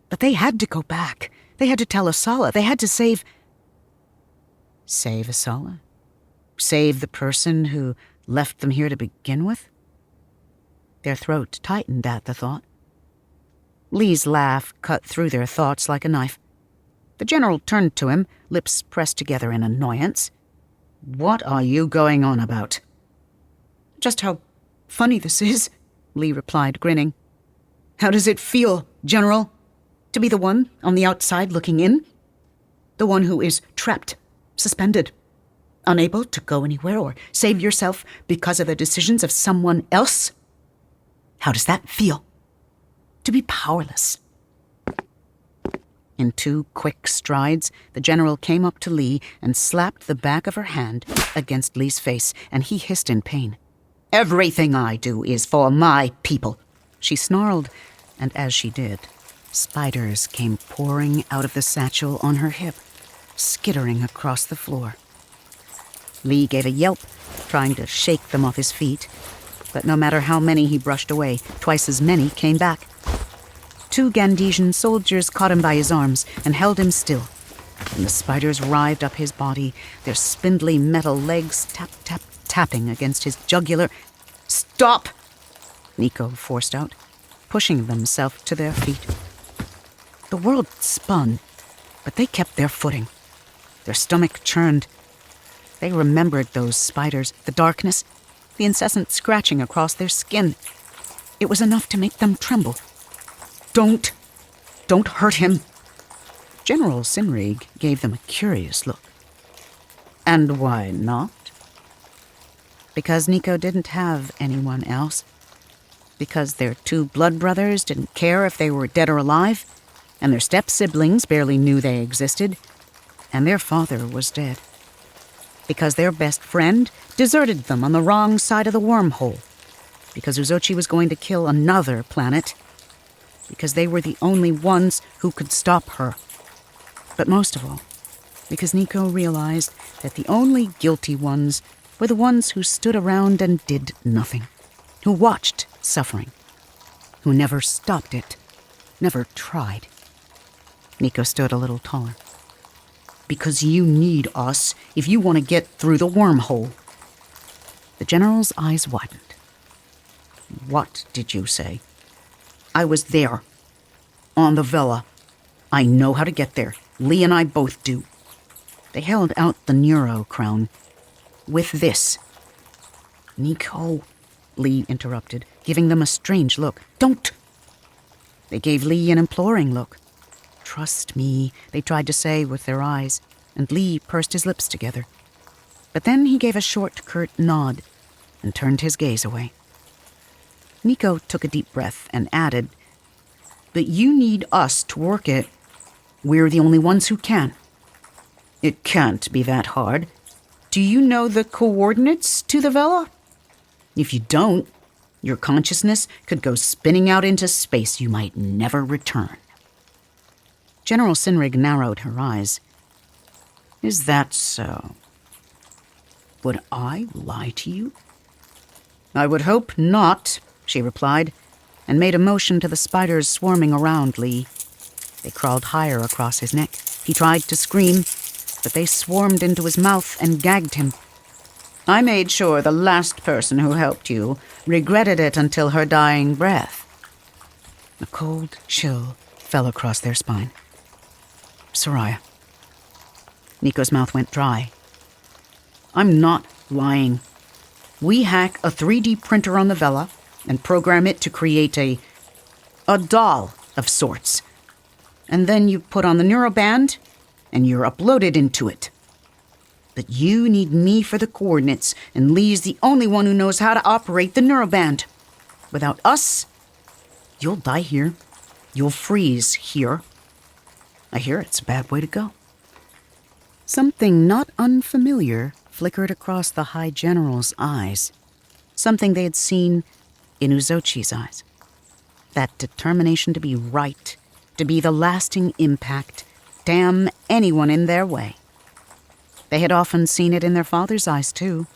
[SPEAKER 2] But they had to go back. They had to tell Asala. They had to save Asala? save the person who left them here to begin with? Their throat tightened at the thought. Lee's laugh cut through their thoughts like a knife. The general turned to him, lips pressed together in annoyance. "What are you going on about?"
[SPEAKER 3] "Just how funny this is," Lee replied, grinning. "How does it feel, General, to be the one on the outside looking in? The one who is trapped, suspended, unable to go anywhere or save yourself because of the decisions of someone else? How does that feel? To be powerless?"
[SPEAKER 2] In 2 quick strides, the general came up to Lee and slapped the back of her hand against Lee's face, and he hissed in pain.
[SPEAKER 3] "Everything I do is for my people,"
[SPEAKER 2] she snarled, and as she did, spiders came pouring out of the satchel on her hip, skittering across the floor. Lee gave a yelp, trying to shake them off his feet, but no matter how many he brushed away, twice as many came back. 2 Gandesian soldiers caught him by his arms and held him still, and the spiders writhed up his body, their spindly metal legs tapping against his jugular.
[SPEAKER 3] "Stop!"
[SPEAKER 2] Niko forced out, pushing themselves to their feet. The world spun, but they kept their footing. Their stomach churned. They remembered those spiders, the darkness, the incessant scratching across their skin. It was enough to make them tremble.
[SPEAKER 3] Don't hurt him."
[SPEAKER 2] General Sinrig gave them a curious look. "And why not?" Because Niko didn't have anyone else. Because their 2 blood brothers didn't care if they were dead or alive, and their step-siblings barely knew they existed, and their father was dead. Because their best friend deserted them on the wrong side of the wormhole. Because Uzochi was going to kill another planet. Because they were the only ones who could stop her. But most of all, because Niko realized that the only guilty ones were the ones who stood around and did nothing, who watched suffering, who never stopped it, never tried. Niko stood a little taller.
[SPEAKER 3] "Because you need us if you want to get through the wormhole."
[SPEAKER 2] The general's eyes widened.
[SPEAKER 3] "What did you say?" "I was there. On the Vela. I know how to get there. Lee and I both do."
[SPEAKER 2] They held out the Neuro crown. "With this."
[SPEAKER 3] "Niko,"
[SPEAKER 2] Lee interrupted, giving them a strange look.
[SPEAKER 3] "Don't."
[SPEAKER 2] They gave Lee an imploring look. "Trust me," they tried to say with their eyes, and Lee pursed his lips together. But then he gave a short, curt nod and turned his gaze away. Niko took a deep breath and added,
[SPEAKER 3] "But you need us to work it. We're the only ones who can. It can't be that hard. Do you know the coordinates to the Vela? If you don't, your consciousness could go spinning out into space. You might never return."
[SPEAKER 2] General Sinrig narrowed her eyes.
[SPEAKER 3] "Is that so? Would I lie to you?"
[SPEAKER 2] "I would hope not," she replied, and made a motion to the spiders swarming around Lee. They crawled higher across his neck. He tried to scream, but they swarmed into his mouth and gagged him. "I made sure the last person who helped you regretted it until her dying breath." A cold chill fell across their spine. "Soraya." Niko's mouth went dry.
[SPEAKER 3] "I'm not lying. We hack a 3D printer on the Vela and program it to create a doll of sorts. And then you put on the neuroband and you're uploaded into it. But you need me for the coordinates, and Lee's the only one who knows how to operate the neuroband. Without us, you'll die here. You'll freeze here. I hear it's a bad way to go."
[SPEAKER 2] Something not unfamiliar flickered across the High General's eyes. Something they had seen in Uzochi's eyes. That determination to be right, to be the lasting impact, damn anyone in their way. They had often seen it in their father's eyes, too.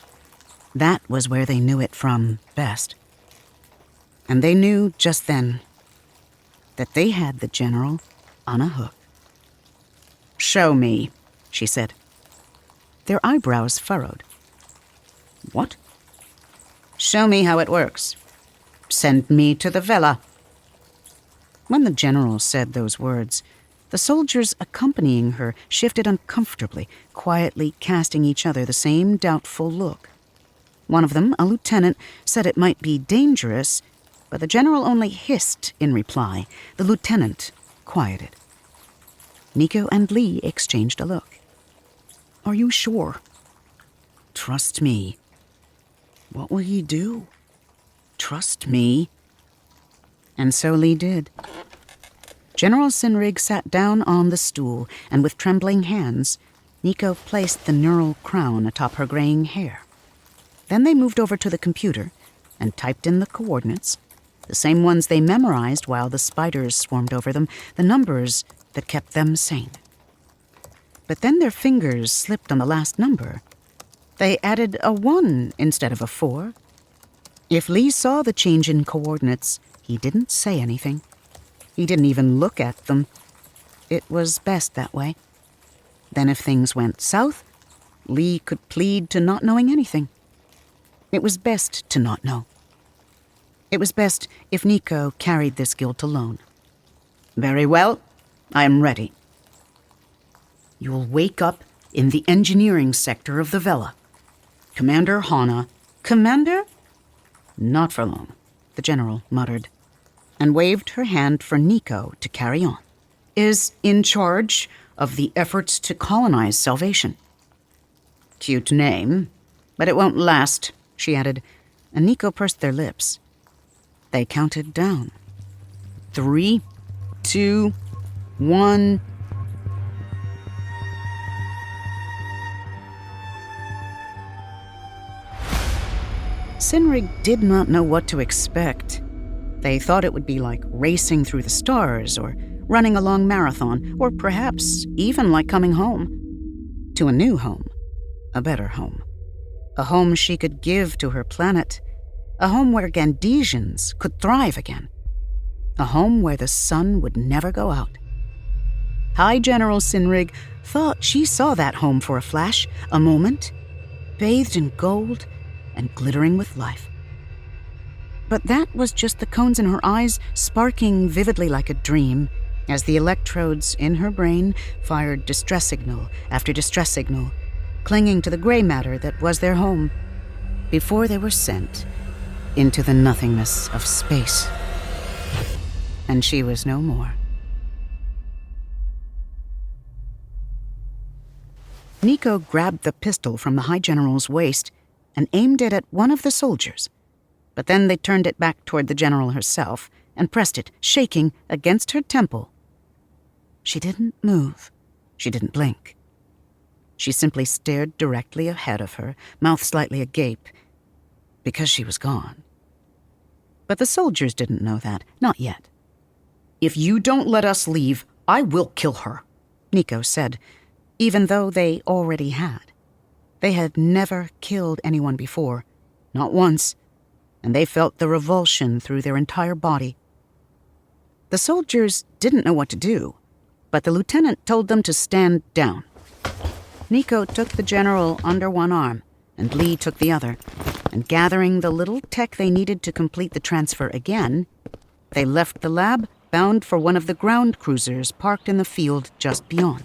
[SPEAKER 2] That was where they knew it from best. And they knew just then that they had the general on a hook. "Show me," she said. Their eyebrows furrowed. What? Show me how it works. Send me to the Vela. When the general said those words, the soldiers accompanying her shifted uncomfortably, quietly casting each other the same doubtful look. One of them, a lieutenant, said it might be dangerous, but the general only hissed in reply. The lieutenant quieted. Niko and Lee exchanged a look. Are you sure? Trust me. What will you do? Trust me. And so Lee did. General Sinrig sat down on the stool, and with trembling hands, Niko placed the neural crown atop her graying hair. Then they moved over to the computer and typed in the coordinates, the same ones they memorized while the spiders swarmed over them, the numbers that kept them sane. But then their fingers slipped on the last number. They added a 1 instead of a 4. If Lee saw the change in coordinates, he didn't say anything. He didn't even look at them. It was best that way. Then if things went south, Lee could plead to not knowing anything. It was best to not know. It was best if Niko carried this guilt alone. Very well, I am ready. You'll wake up in the engineering sector of the Vela. Commander Hana. Commander? Not for long, the general muttered, and waved her hand for Niko to carry on. Is in charge of the efforts to colonize Salvation. Cute name, but it won't last, she added, and Niko pursed their lips. They counted down. 3, 2, 1... Sinrig did not know what to expect. They thought it would be like racing through the stars, or running a long marathon, or perhaps even like coming home. To a new home. A better home. A home she could give to her planet. A home where Gandesians could thrive again. A home where the sun would never go out. High General Sinrig thought she saw that home for a flash, a moment, bathed in gold and glittering with life. But that was just the cones in her eyes sparking vividly like a dream as the electrodes in her brain fired distress signal after distress signal, clinging to the gray matter that was their home, before they were sent into the nothingness of space. And she was no more. Niko grabbed the pistol from the High General's waist and aimed it at one of the soldiers. But then they turned it back toward the general herself and pressed it, shaking, against her temple. She didn't move. She didn't blink. She simply stared directly ahead of her, mouth slightly agape, because she was gone. But the soldiers didn't know that, not yet. If you don't let us leave, I will kill her, Niko said, even though they already had. They had never killed anyone before, not once, and they felt the revulsion through their entire body. The soldiers didn't know what to do, but the lieutenant told them to stand down. Niko took the general under one arm, and Lee took the other, and gathering the little tech they needed to complete the transfer again, they left the lab, bound for one of the ground cruisers parked in the field just beyond.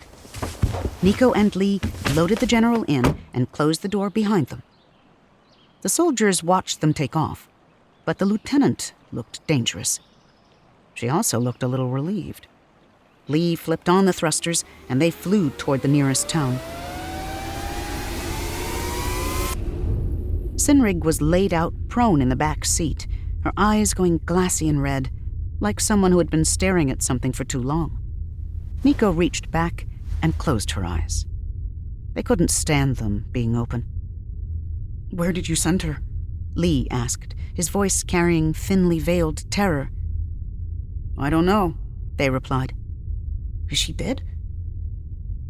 [SPEAKER 2] Niko and Lee loaded the general in and closed the door behind them. The soldiers watched them take off, but the lieutenant looked dangerous. She also looked a little relieved. Lee flipped on the thrusters, and they flew toward the nearest town. Sinrig was laid out prone in the back seat, her eyes going glassy and red, like someone who had been staring at something for too long. Niko reached back and closed her eyes. They couldn't stand them being open. "Where did you send her?" Lee asked, his voice carrying thinly veiled terror. "I don't know," they replied. "Is she dead?"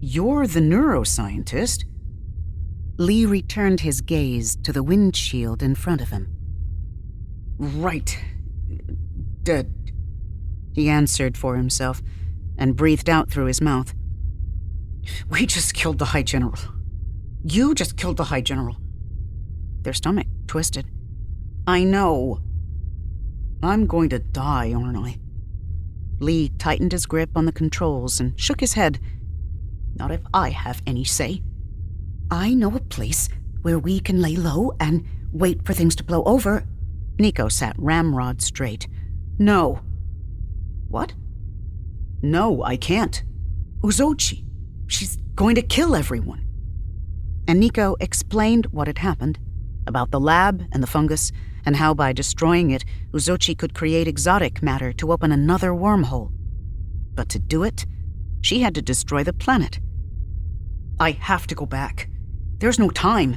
[SPEAKER 2] "You're the neuroscientist." Lee returned his gaze to the windshield in front of him. "Right. Dead," he answered for himself and breathed out through his mouth. "We just killed the High General. You just killed the High General. their stomach twisted. I know. I'm going to die, aren't I? Lee tightened his grip on the controls and shook his head. Not if I have any say.
[SPEAKER 3] I know a place where we can lay low and wait for things to blow over.
[SPEAKER 2] Niko sat ramrod straight. No. What? No, I can't. Uzochi. She's going to kill everyone. And Niko explained what had happened, about the lab and the fungus, and how by destroying it, Uzochi could create exotic matter to open another wormhole. But to do it, she had to destroy the planet. I have to go back. There's no time.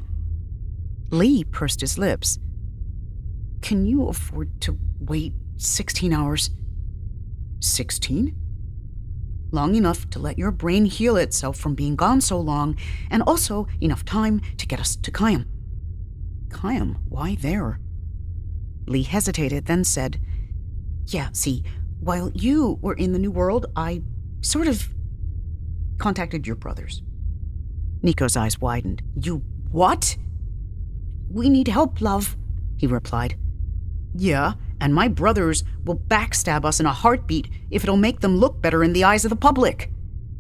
[SPEAKER 2] Lee pursed his lips. Can you afford to wait 16 hours? 16? Long enough to let your brain heal itself from being gone so long, and also enough time to get us to Kayam. Kayam? Why there? Lee hesitated, then said, Yeah, see, while you were in the New World, I sort of contacted your brothers. Niko's eyes widened. You what? We need help, love, he replied. Yeah, and my brothers will backstab us in a heartbeat if it'll make them look better in the eyes of the public,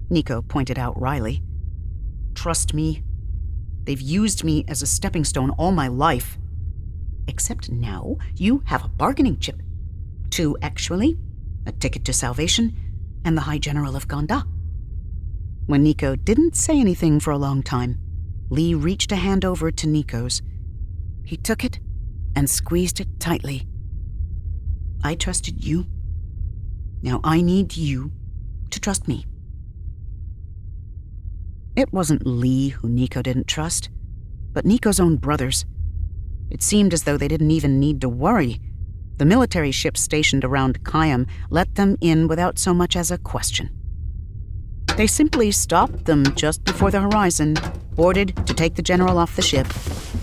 [SPEAKER 2] Niko pointed out wryly. Trust me, they've used me as a stepping stone all my life. Except now you have a bargaining chip. 2, actually, a ticket to salvation, and the High General of Gonda. When Niko didn't say anything for a long time, Lee reached a hand over to Niko's. He took it and squeezed it tightly. I trusted you. Now I need you to trust me. It wasn't Lee who Niko didn't trust, but Niko's own brothers. It seemed as though they didn't even need to worry. The military ships stationed around Kayam let them in without so much as a question. They simply stopped them just before the horizon, boarded to take the general off the ship,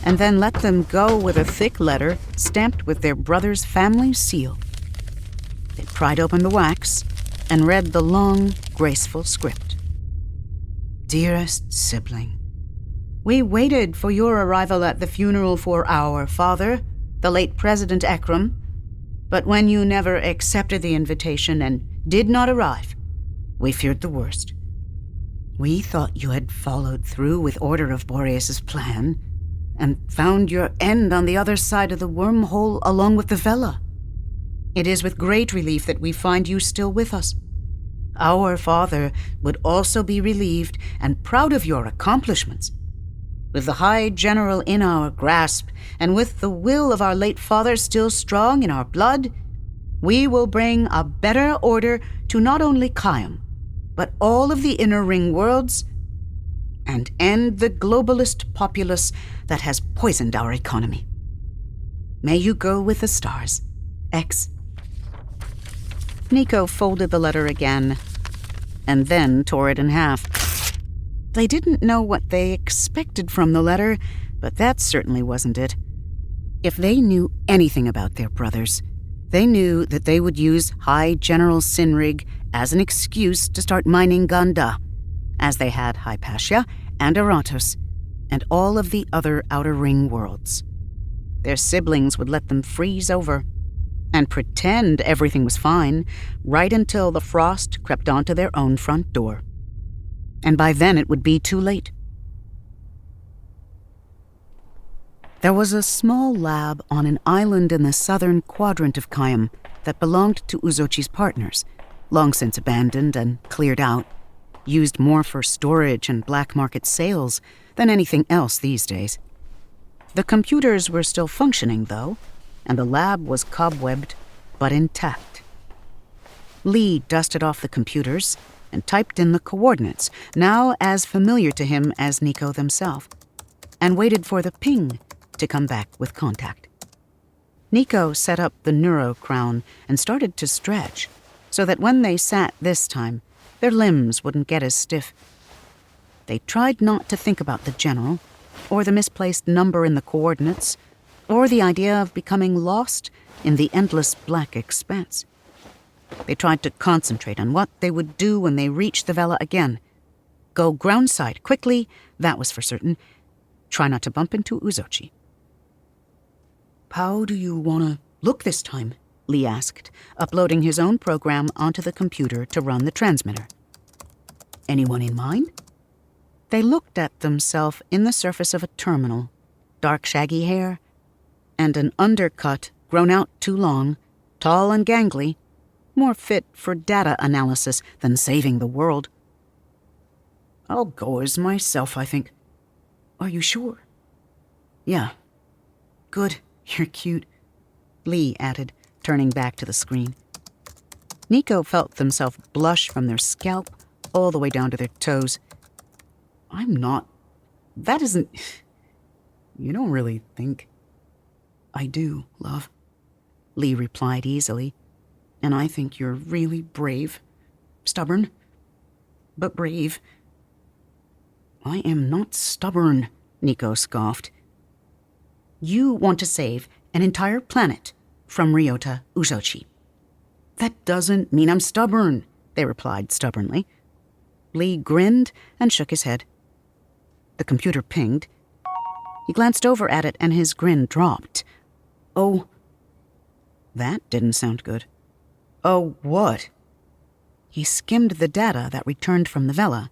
[SPEAKER 2] and then let them go with a thick letter stamped with their brother's family seal. They pried open the wax and read the long, graceful script. Dearest sibling, we waited for your arrival at the funeral for our father, the late President Ekram, but when you never accepted the invitation and did not arrive, we feared the worst. We thought you had followed through with Order of Boreas's plan and found your end on the other side of the wormhole along with the Vela. It is with great relief that we find you still with us. Our father would also be relieved and proud of your accomplishments. With the High General in our grasp, and with the will of our late father still strong in our blood, we will bring a better order to not only Kayam, but all of the inner ring worlds, and end the globalist populace that has poisoned our economy. May you go with the stars, X. Niko folded the letter again, and then tore it in half. They didn't know what they expected from the letter, but that certainly wasn't it. If they knew anything about their brothers, they knew that they would use High General Sinrig as an excuse to start mining Gonda, as they had Hypatia and Aratos, and all of the other Outer Ring worlds. Their siblings would let them freeze over and pretend everything was fine right until the frost crept onto their own front door. And by then it would be too late. There was a small lab on an island in the southern quadrant of Kayam that belonged to Uzochi's partners, long since abandoned and cleared out, used more for storage and black market sales than anything else these days. The computers were still functioning, though, and the lab was cobwebbed, but intact. Lee dusted off the computers and typed in the coordinates, now as familiar to him as Niko themselves, and waited for the ping to come back with contact. Niko set up the neuro crown and started to stretch, so that when they sat this time, their limbs wouldn't get as stiff. They tried not to think about the general, or the misplaced number in the coordinates, or the idea of becoming lost in the endless black expanse. They tried to concentrate on what they would do when they reached the Vela again. Go groundside quickly, that was for certain. Try not to bump into Uzochi. How do you want to look this time? Lee asked, uploading his own program onto the computer to run the transmitter. Anyone in mind? They looked at themselves in the surface of a terminal, dark shaggy hair, and an undercut grown out too long, tall and gangly, more fit for data analysis than saving the world. I'll go as myself, I think. Are you sure? Yeah. Good, you're cute, Lee added, turning back to the screen. Niko felt themselves blush from their scalp all the way down to their toes. I'm not. That isn't. You don't really think. I do, love, Lee replied easily. And I think you're really brave. Stubborn, but brave. I am not stubborn, Niko scoffed. You want to save an entire planet from Ryota Uzochi. That doesn't mean I'm stubborn, they replied stubbornly. Lee grinned and shook his head. The computer pinged. He glanced over at it and his grin dropped. Oh, that didn't sound good. Oh, what? He skimmed the data that returned from the Vela.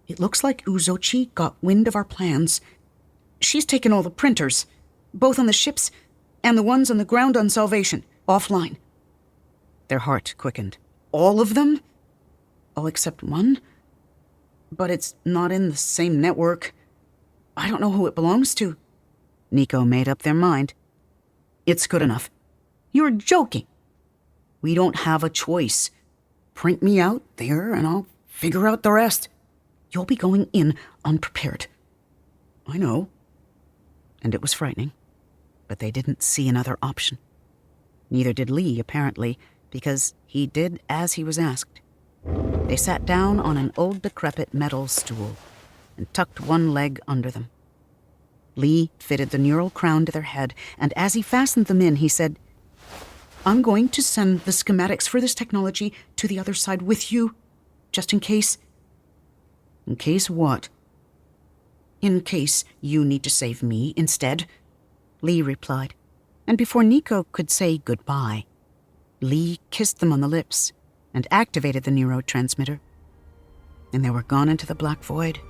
[SPEAKER 2] It looks like Uzochi got wind of our plans. She's taken all the printers, both on the ships and the ones on the ground on Salvation, offline. Their heart quickened. All of them? All except one? But it's not in the same network. I don't know who it belongs to. Niko made up their mind. It's good enough. You're joking. We don't have a choice. Print me out there and I'll figure out the rest. You'll be going in unprepared. I know. And it was frightening. But they didn't see another option. Neither did Lee, apparently, because he did as he was asked. They sat down on an old decrepit metal stool and tucked one leg under them. Lee fitted the neural crown to their head, and as he fastened them in, he said, I'm going to send the schematics for this technology to the other side with you, just in case. In case what? In case you need to save me instead, Lee replied. And before Niko could say goodbye, Lee kissed them on the lips and activated the neurotransmitter. And they were gone into the black void,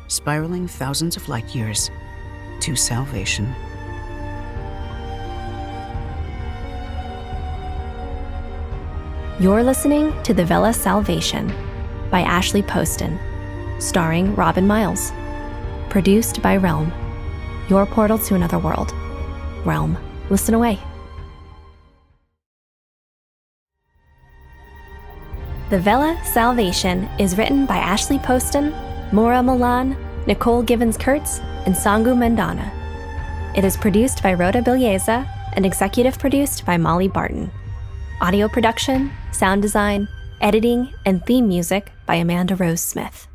[SPEAKER 2] spiraling thousands of light years to salvation.
[SPEAKER 1] You're listening to The Vela Salvation by Ashley Poston, starring Robin Miles. Produced by Realm, your portal to another world. Realm, listen away. The Vela Salvation is written by Ashley Poston, Maura Milan, Nicole Givens-Kurtz, and Sangu Mendana. It is produced by Rhoda Bilyeza and executive produced by Molly Barton. Audio production, sound design, editing, and theme music by Amanda Rose Smith.